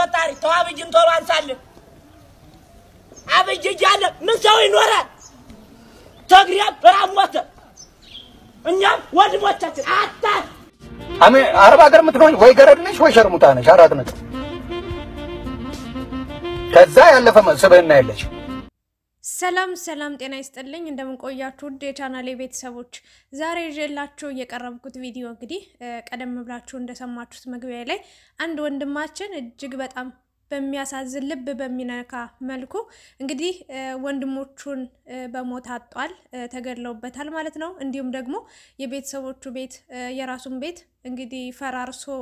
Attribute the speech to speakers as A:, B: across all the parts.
A: አስፈጣሪ ተዋብጅን ቶሎ አንሳልን አብጅ እያለ ምን ሰው ይኖራል ተግሪያ ብራሞተ እኛም ወድሞቻችን አታ
B: አረብ ሀገር የምትኖኝ ወይ ገረድ ነሽ ወይ ሸርሙጣ ነሽ አራት ነጥብ ከዛ ያለፈ መስበና ያለሽ
C: ሰላም ጤና ይስጥልኝ እንደምን ቆያችሁ ውድ የቻናሌ ቤተሰቦች ዛሬ ይዤላችሁ የቀረብኩት ቪዲዮ እንግዲህ ቀደም ብላችሁ እንደሰማችሁት መግቢያ ላይ አንድ ወንድማችን እጅግ በጣም በሚያሳዝን ልብ በሚነካ መልኩ እንግዲህ ወንድሞቹን በሞት አጥቷል ተገድለውበታል ማለት ነው እንዲሁም ደግሞ የቤተሰቦቹ ቤት የራሱን ቤት እንግዲህ ፈራርሶ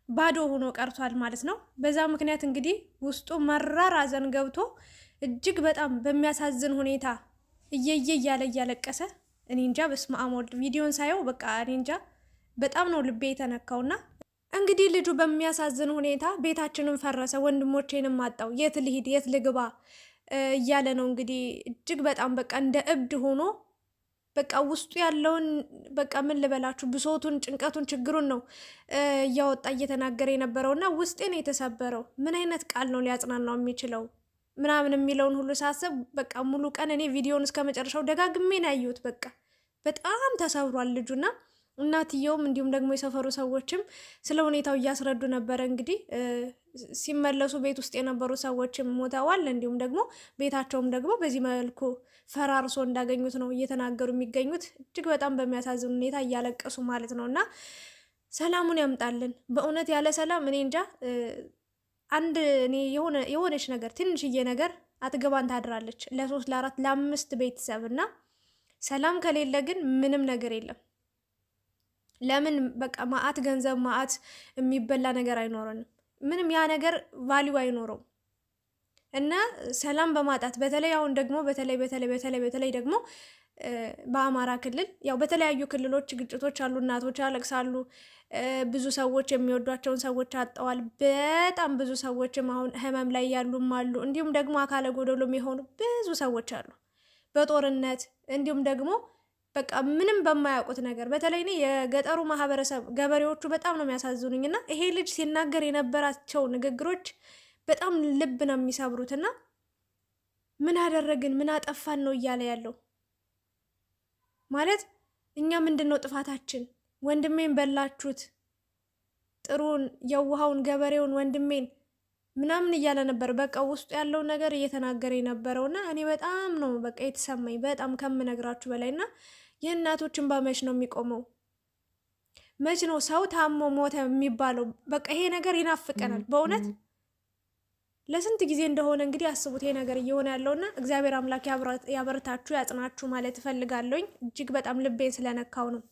C: ባዶ ሆኖ ቀርቷል ማለት ነው በዛ ምክንያት እንግዲህ ውስጡ መራር ሐዘን ገብቶ እጅግ በጣም በሚያሳዝን ሁኔታ እያለ ያለቀሰ እኔ እንጃ በስመ አብ ወልድ ቪዲዮን ሳየው በቃ እኔ እንጃ በጣም ነው ልቤ የተነካውና እንግዲህ ልጁ በሚያሳዝን ሁኔታ ቤታችንን ፈረሰ ወንድሞቼንም አጣው የት ልሂድ የት ልግባ እያለ ነው እንግዲህ እጅግ በጣም በቃ እንደ እብድ ሆኖ በቃ ውስጡ ያለውን በቃ ምን ልበላችሁ ብሶቱን ጭንቀቱን ችግሩን ነው ያወጣ እየተናገረ የነበረውና ውስጤን የተሰበረው ምን አይነት ቃል ነው ሊያጽናናው የሚችለው ምናምን የሚለውን ሁሉ ሳስብ በቃ ሙሉ ቀን እኔ ቪዲዮውን እስከመጨረሻው ደጋግሜ ነው ያዩት በቃ በጣም ተሰብሯል ልጁና እናትየውም እንዲሁም ደግሞ የሰፈሩ ሰዎችም ስለ ሁኔታው ያስረዱ ነበር እንግዲህ ሲመለሱ ቤት ውስጥ የነበሩ ሰዎችም ሞተዋል እንዲሁም ደግሞ ቤታቸውም ደግሞ በዚህ መልኩ ፈራርሶ እንዳገኙት ነው እየተናገሩ የሚገኙት እጅግ በጣም በሚያሳዝን ሁኔታ እያለቀሱ ማለት ነውና ሰላሙን ያምጣልን በእውነት ያለ ሰላም እኔ እንጃ አንድ እኔ የሆነች ነገር ትንሽዬ ነገር አትገባን ታድራለች ለ3 ለ4 ለ5 ቤተሰብና ሰላም ከሌለ ግን ምንም ነገር የለም ለምን በቃ ማአት ገንዘብ ማአት የሚበላ ነገር አይኖርንም ምንም ያ ነገር ቫልዩ አይኖረው እና ሰላም በማጣት በተለይ አሁን ደግሞ በተለይ ደግሞ በአማራ ክልል ያው በተለያዩ ክልሎች ግጭቶች አሉ እናቶች ያለቅሳሉ ብዙ ሰዎች የሚወዷቸውን ሰዎች አጣዋል በጣም ብዙ ሰዎችም አሁን ህመም ላይ ያሉም አሉ እንዲሁም ደግሞ አካለ ጎደሎም የሆኑ ብዙ ሰዎች አሉ በጦርነት እንዲሁም ደግሞ በቃ ምንም በማያውቁት ነገር በተለይ ነው የገጠሩ ማህበረሰብ ገበሬዎቹ በጣም ነው የሚያሳዝኑኝና ይሄ ልጅ ሲናገር የነበራቸው ንግግሮች በጣም ልብ ነው የሚሰብሩትና ምን አደረግን ምን አጠፋን ነው እያለ ያለው ማለት እኛ ምንድነው ጥፋታችን ወንድሜን በላችሁት ጥሩን የውሃውን ገበሬውን ወንድሜን ምናምን እያለ ነበር በቃ ውስጥ ያለው ነገር እየተናገረ የነበረውና እኔ በጣም ነው በቃ የተሰማኝ በጣም ከምነግራችሁ በላይና የእናቶችን ባመሽ ነው የሚቆመው መች ነው ሰው ታሞ ሞተ የሚባለው በቃ ይሄ ነገር ይናፍቀናል በእውነት ለስንት ጊዜ እንደሆነ እንግዲህ አስቡት ይሄ ነገር እየሆነ ያለውና እግዚአብሔር አምላክ ያበርታችሁ ያጽናችሁ ማለት ፈልጋለሁኝ እጅግ በጣም ልቤን ስለነካው ነው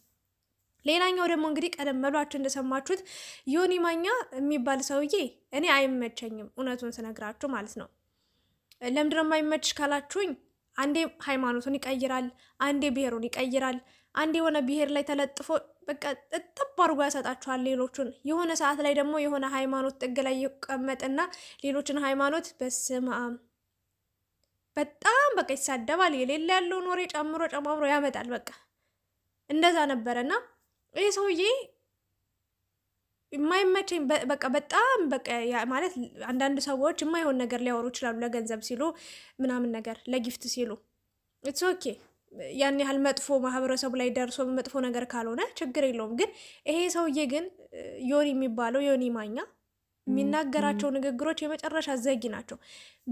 C: ሌላኛው ደግሞ እንግዲህ ቀደም ብላችሁ እንደሰማችሁት ዮኒ ማኛ የሚባል ሰውዬ እኔ አይመቸኝም እውነቱን ስነግራችሁ ማለት ነው ለምንድነው የማይመችሽ ካላችሁኝ አንዴ ሃይማኖቱን ይቀይራል አንዴ ብሔሩን ይቀይራል አንዴ የሆነ ብሔር ላይ ተለጥፎ በቃ ጥጥብ አድርጎ ያሰጣችኋል ሌሎቹን የሆነ ሰዓት ላይ ደግሞ የሆነ ሃይማኖት ጥግ ላይ ይቀመጥና ሌሎችን ሃይማኖት በስማም በጣም በቃ ይሳደባል የሌለ ያለው ኖሬ ጨምሮ ያመጣል በቃ እንደዛ ነበርና ይሄ ሰውዬ የማይመቸኝ በቃ በጣም በቃ ማለት አንዳንድ ሰዎች የማይሆን ነገር ሊያወሩ ይችላሉ ለገንዘብ ሲሉ ምናምን ነገር ለጊፍት ሲሉ ኢትስ ኦኬ ያን ያህል መጥፎ ማህበረሰቡ ላይ ደርሶ መጥፎ ነገር ካልሆነ ችግር የለውም ግን ይሄ ሰውዬ ግን ዮኒ የሚባለው ዮኒ ማኛ የሚናገራቸው ንግግሮች የመጨረሻ ዘጊ ናቸው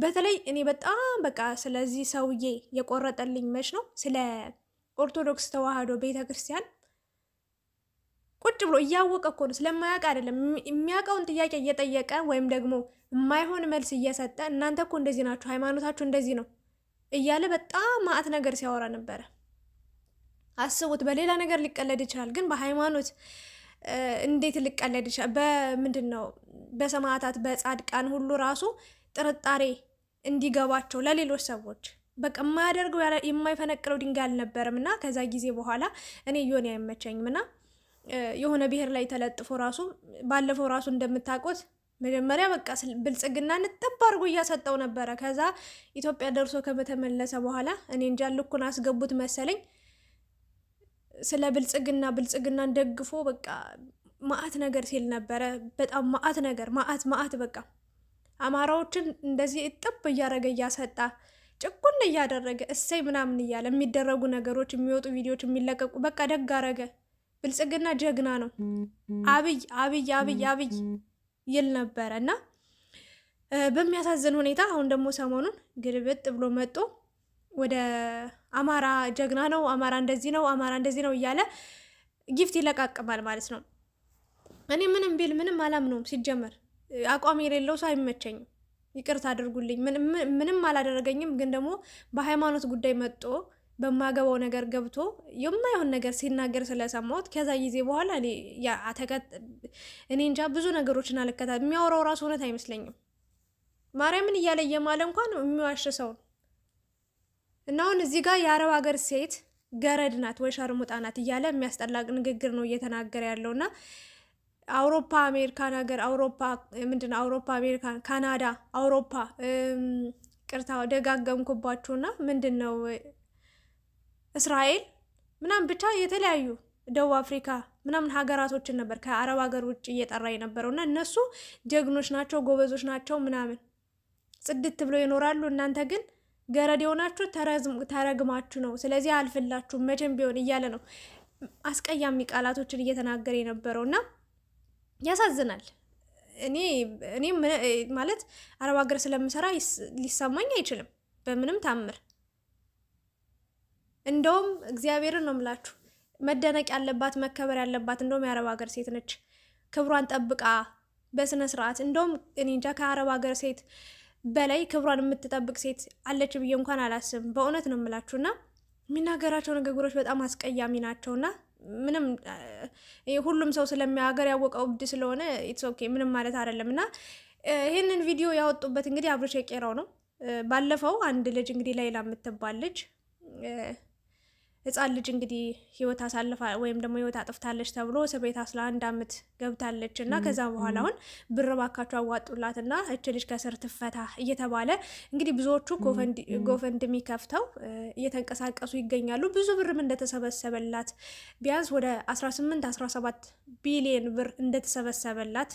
C: በተለይ እኔ በጣም በቃ ስለዚህ ሰውዬ የቆረጠልኝ መች ነው ስለ ኦርቶዶክስ ተዋህዶ ቤተክርስቲያን ቁጭ ብሎ እያወቀ እኮ ነው ስለማያውቅ አይደለም የሚያውቀውን ጥያቄ እየጠየቀ ወይም ደግሞ የማይሆን መልስ እየሰጠ እናንተ እኮ እንደዚህ ናችሁ ሃይማኖታችሁ እንደዚህ ነው እያለ በጣም ማአት ነገር ሲያወራ ነበር አስቡት በሌላ ነገር ሊቀለድ ይችላል ግን በሃይማኖት እንዴት ሊቀለድ ይችላል በምንድነው በሰማዕታት በጻድቃን ሁሉ ራሱ ጥርጣሬ እንዲገባቸው ለሌሎች ሰዎች በቃ የማያደርገው የማይፈነቅለው ድንጋይ አልነበረምና ከዛ ጊዜ በኋላ እኔ ዮኒ አይመቸኝምና የሆነ ብሔር ላይ ተለጥፎ ራሱ ባለፈው ራሱ እንደምታውቁት መጀመሪያ በቃ ብልጽግና እንጠብ አድርጎ እያሰጠው ነበር ከዛ ኢትዮጵያ ደርሶ ከተመለሰ በኋላ እኔ እንጃ ልኩን አስገቡት መሰለኝ ስለ ብልጽግናን ደግፎ በቃ ማአት ነገር ሲል ነበር በጣም ማአት ነገር ማአት በቃ አማራዎችን እንደዚህ እጥብ እያደረገ እያሰጣ ጭቁን እያደረገ እሰይ ምናምን እያለ የሚደረጉ ነገሮች የሚወጡ ቪዲዮዎች የሚለቀቁ በቃ ደግ አረገ። ብልጽግና ጀግና ነው። አብይ አብይ አብይ አብይ ይል ነበረ እና በሚያሳዝን ሁኔታ አሁን ደግሞ ሰሞኑን ግልብጥ ብሎ መጥቶ ወደ አማራ ጀግና ነው፣ አማራ እንደዚህ ነው፣ አማራ እንደዚህ ነው እያለ ጊፍት ይለቃቅማል ማለት ነው። እኔ ምንም ቢል ምንም አላምነውም። ሲጀመር አቋም የሌለው ሰው አይመቸኝም። ይቅርታ አድርጉልኝ። ምንም አላደረገኝም፣ ግን ደግሞ በሃይማኖት ጉዳይ መጥቶ በማገባው ነገር ገብቶ የማይሆን ነገር ሲናገር ስለሰማሁት ከዛ ጊዜ በኋላ እኔ እንጃ ብዙ ነገሮችን አልከታተልም። የሚያወራው ራሱ እውነት አይመስለኝም። ማርያምን እያለ እየማለ እንኳን የሚዋሽ ሰው ነው። እና አሁን እዚህ ጋር የአረብ ሀገር ሴት ገረድ ናት ወይ ሸርሙጣ ናት እያለ የሚያስጠላቅ ንግግር ነው እየተናገረ ያለውና አውሮፓ አሜሪካን ሀገር አውሮፓ ምንድነው አውሮፓ አሜሪካን ካናዳ አውሮፓ ቅርታ ደጋገምኩባችሁና ምንድነው እስራኤል ምናምን ብቻ የተለያዩ ደቡብ አፍሪካ ምናምን ሀገራቶችን ነበር ከአረብ ሀገር ውጭ እየጠራ የነበረውና እነሱ ጀግኖች ናቸው ጎበዞች ናቸው ምናምን ጽድት ብለው ይኖራሉ። እናንተ ግን ገረድ የሆናችሁ ተረግማችሁ ነው። ስለዚህ አልፍላችሁ መቼም ቢሆን እያለ ነው አስቀያሚ ቃላቶችን እየተናገረ የነበረውና ያሳዝናል። እኔ ማለት አረብ ሀገር ስለምሰራ ሊሰማኝ አይችልም በምንም ታምር። እንደውም እግዚአብሔርን ነው የምላችሁ መደነቅ ያለባት መከበር ያለባት እንደውም የአረብ ሀገር ሴት ነች። ክብሯን ጠብቃ በስነ ስርዓት እንደውም እኔ እንጃ ከአረብ ሀገር ሴት በላይ ክብሯን የምትጠብቅ ሴት አለች ብዬ እንኳን አላስብም። በእውነት ነው የምላችሁና የሚናገራቸው ንግግሮች በጣም አስቀያሚ ናቸውና ምንም ሁሉም ሰው ስለሚያገር ያወቀው እብድ ስለሆነ ኢትስ ኦኬ ምንም ማለት አይደለምና ይሄንን ቪዲዮ ያወጡበት እንግዲህ አብርሽ የቄራው ነው። ባለፈው አንድ ልጅ እንግዲህ ላይላ የምትባል ልጅ ህፃን ልጅ እንግዲህ ህይወት አሳልፋ ወይም ደግሞ ህይወት አጥፍታለች ተብሎ እስር ቤት 11 ዓመት ገብታለች እና ከዛ በኋላ አሁን ብር ባካቸው አዋጡላትና እች ልጅ ከስር ትፈታ እየተባለ እንግዲህ ብዙዎቹ ጎፈንድሚ ከፍተው እየተንቀሳቀሱ ይገኛሉ። ብዙ ብርም እንደተሰበሰበላት ቢያንስ ወደ 18-17 ቢሊዮን ብር እንደተሰበሰበላት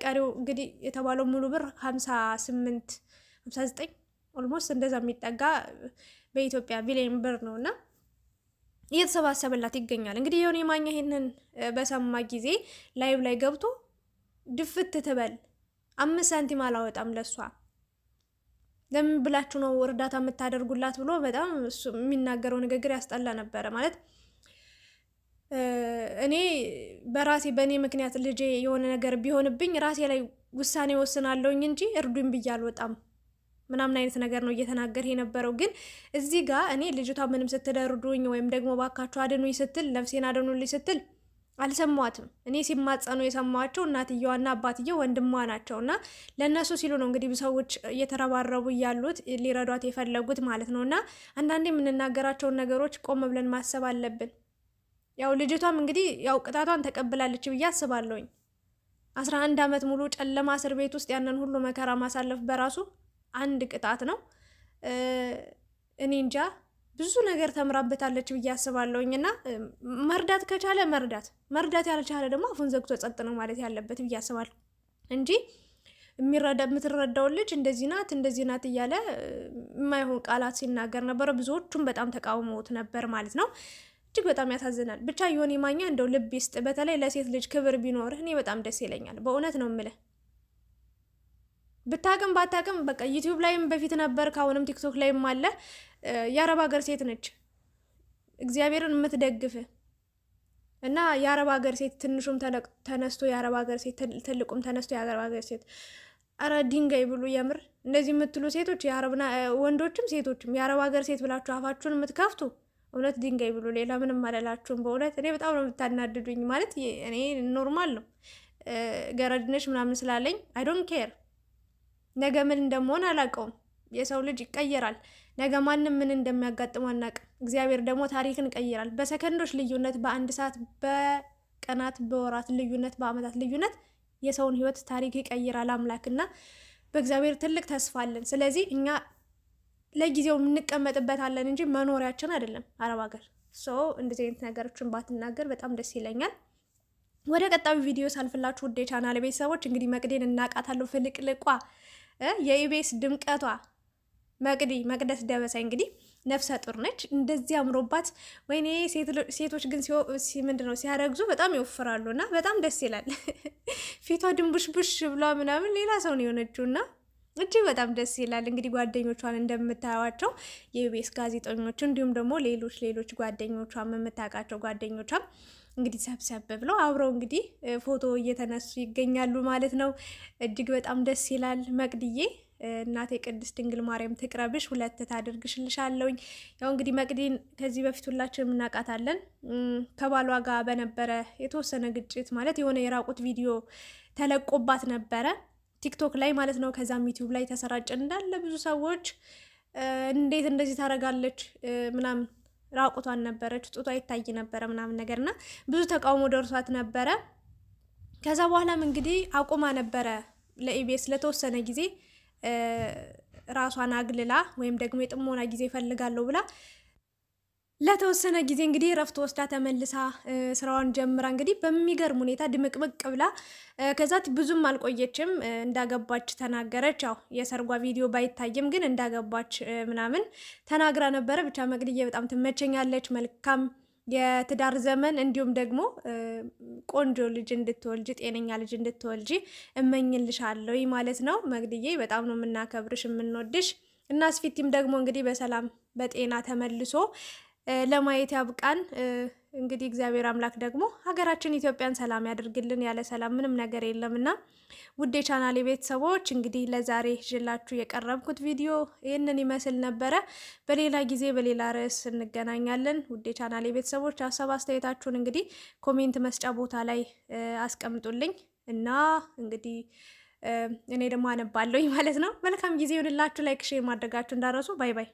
C: ቀሪው እንግዲህ የተባለው ሙሉ ብር 58-59 ኦልሞስት እንደዛ የሚጠጋ በኢትዮጵያ ቢሊዮን ብር ነውና እየተሰባሰበላት ይገኛል። እንግዲህ የሆነ ማኛ ይሄንን በሰማ ጊዜ ላይቭ ላይ ገብቶ ድፍት ትበል 5 ሳንቲም አላወጣም ለሷ ለምን ብላችሁ ነው እርዳታ የምታደርጉላት ብሎ በጣም እሱ የሚናገረው ንግግር ያስጠላ ነበር። ማለት እኔ በራሴ በእኔ ምክንያት ልጄ የሆነ ነገር ቢሆንብኝ ራሴ ላይ ውሳኔ ወስናለሁኝ እንጂ እርዱኝ ብዬ አልወጣም ምናምን አይነት ነገር ነው እየተናገረ የነበረው። ግን እዚህ ጋር እኔ ልጅቷ ምንም ስትደርዱኝ ወይም ደግሞ ባካችሁ አድኑኝ ስትል ነፍሴን አድኑልኝ ስትል አልሰማዋትም። እኔ ሲማጸኑ የሰማዋቸው እናትየዋና አባትየው ወንድሟ ናቸውና ለነሱ ሲሉ ነው እንግዲህ ሰዎች እየተረባረቡ ያሉት ሊረዷት የፈለጉት ማለት ነውና አንዳንዴ የምንናገራቸውን ነገሮች ቆም ብለን ማሰብ አለብን። ያው ልጅቷም እንግዲህ ያው ቅጣቷን ተቀብላለች ብዬ አስባለሁኝ። 11 ዓመት ሙሉ ጨለማ እስር ቤት ውስጥ ያንን ሁሉ መከራ ማሳለፍ በራሱ አንድ ቅጣት ነው። እኔ እንጃ ብዙ ነገር ተምራበታለች ብዬ አስባለሁኝና መርዳት ከቻለ መርዳት ያልቻለ ደግሞ አፉን ዘግቶ ጸጥ ነው ማለት ያለበት ብዬ አስባለሁ እንጂ የምትረዳው ልጅ እንደዚህ ናት እያለ የማይሆን ቃላት ሲናገር ነበር። ብዙዎቹም በጣም ተቃውመውት ነበር ማለት ነው። እጅግ በጣም ያሳዝናል። ብቻ ዮኒ ማኛ እንደው ልብ ይስጥ። በተለይ ለሴት ልጅ ክብር ቢኖር እኔ በጣም ደስ ይለኛል። በእውነት ነው የምልህ። ብታቅም ባታቅም በቃ ዩቲዩብ ላይም በፊት ነበር ካሁንም ቲክቶክ ላይም አለ። የአረብ ሀገር ሴት ነች እግዚአብሔርን የምትደግፍ እና የአረብ ሀገር ሴት ትንሹም ተነስቶ የአረብ ሀገር ሴት ትልቁም ተነስቶ የአረብ ሀገር ሴት አረ ድንጋይ ብሉ። የምር እንደዚህ የምትሉ ሴቶች የአረብና ወንዶችም ሴቶችም የአረብ ሀገር ሴት ብላችሁ አፋችሁን የምትከፍቱ እውነት ድንጋይ ብሉ። ሌላ ምንም አላላችሁም። በእውነት እኔ በጣም ነው የምታናድዱኝ። ማለት እኔ ኖርማል ነው ገረድነሽ ምናምን ስላለኝ አይ ዶንት ኬር። ነገ ምን እንደምሆን አላውቀውም። የሰው ልጅ ይቀየራል። ነገ ማንም ምን እንደሚያጋጥመው አናውቅም። እግዚአብሔር ደግሞ ታሪክን ይቀይራል። በሰከንዶች ልዩነት፣ በአንድ ሰዓት፣ በቀናት፣ በወራት ልዩነት፣ በአመታት ልዩነት የሰውን ህይወት ታሪክ ይቀይራል አምላክና በእግዚአብሔር ትልቅ ተስፋ አለን። ስለዚህ እኛ ለጊዜው እንቀመጥበታለን እንጂ መኖሪያችን አይደለም አረብ ሀገር። እንደዚህ አይነት ነገሮችን ባትናገር በጣም ደስ ይለኛል። ወደ ቀጣዩ ቪዲዮ ሳልፍላችሁ ውድ የቻናሌ ቤተሰቦች እንግዲህ መቅደን እናቃታለሁ። ፍልቅልቋ የኢቢኤስ ድምቀቷ መቅደስ ደበሳይ እንግዲህ ነፍሰ ጡር ነች። እንደዚህ አምሮባት ወይኔ ሴቶች ግን ምንድነው ሲያረግዙ በጣም ይወፍራሉና በጣም ደስ ይላል። ፊቷ ድንቡሽቡሽ ብሏ ምናምን ሌላ ሰው ነው የሆነችውና እጅግ በጣም ደስ ይላል። እንግዲህ ጓደኞቿን እንደምታዩዋቸው የኢቢኤስ ጋዜጠኞች እንዲሁም ደግሞ ሌሎች ጓደኞቿም የምታውቃቸው ጓደኞቿም እንግዲህ ሰብሰብ ብለው አብረው እንግዲህ ፎቶ እየተነሱ ይገኛሉ ማለት ነው። እጅግ በጣም ደስ ይላል። መቅድዬ እናቴ ቅድስት ድንግል ማርያም ትቅረብሽ፣ ሁለት ታድርግሽልሻለሁኝ። ያው እንግዲህ መቅዲን ከዚህ በፊት ሁላችንም እናውቃታለን። ከባሏ ጋር በነበረ የተወሰነ ግጭት ማለት የሆነ የራቁት ቪዲዮ ተለቆባት ነበረ ቲክቶክ ላይ ማለት ነው። ከዛም ዩቲዩብ ላይ ተሰራጨ እንዳለ ብዙ ሰዎች እንዴት እንደዚህ ታረጋለች ምናምን ራቁቷን ነበረች ጡቷ ይታይ ነበረ ምናምን ነገርና ብዙ ተቃውሞ ደርሷት ነበረ። ከዛ በኋላም እንግዲህ አቁማ ነበረ ለኢቢኤስ ለተወሰነ ጊዜ ራሷን አግልላ ወይም ደግሞ የጥሞና ጊዜ ፈልጋለሁ ብላ ለተወሰነ ጊዜ እንግዲህ ረፍት ወስዳ ተመልሳ ስራዋን ጀምራ እንግዲህ በሚገርም ሁኔታ ድምቅምቅ ብላ ከዛት ብዙም አልቆየችም እንዳገባች ተናገረች። ያው የሰርጓ ቪዲዮ ባይታይም ግን እንዳገባች ምናምን ተናግራ ነበረ። ብቻ መቅድዬ በጣም ትመቸኛለች። መልካም የትዳር ዘመን እንዲሁም ደግሞ ቆንጆ ልጅ እንድትወልጂ ጤነኛ ልጅ እንድትወልጂ እመኝልሻለሁ ማለት ነው። መቅድዬ በጣም ነው የምናከብርሽ የምንወድሽ እና አስፊቲም ደግሞ እንግዲህ በሰላም በጤና ተመልሶ ለማየት ያብቃን። እንግዲህ እግዚአብሔር አምላክ ደግሞ ሀገራችን ኢትዮጵያን ሰላም ያድርግልን። ያለ ሰላም ምንም ነገር የለምና ውድ የቻናሌ ቤተሰቦች እንግዲህ ለዛሬ ይዤላችሁ የቀረብኩት ቪዲዮ ይህንን ይመስል ነበረ። በሌላ ጊዜ በሌላ ርዕስ እንገናኛለን። ውድ የቻናሌ ቤተሰቦች ሀሳብ አስተያየታችሁን እንግዲህ ኮሜንት መስጫ ቦታ ላይ አስቀምጡልኝ እና እንግዲህ እኔ ደግሞ አነባለሁኝ ማለት ነው። መልካም ጊዜ ይሁንላችሁ። ላይክ ሼር ማድረጋችሁ እንዳረሱ። ባይ ባይ።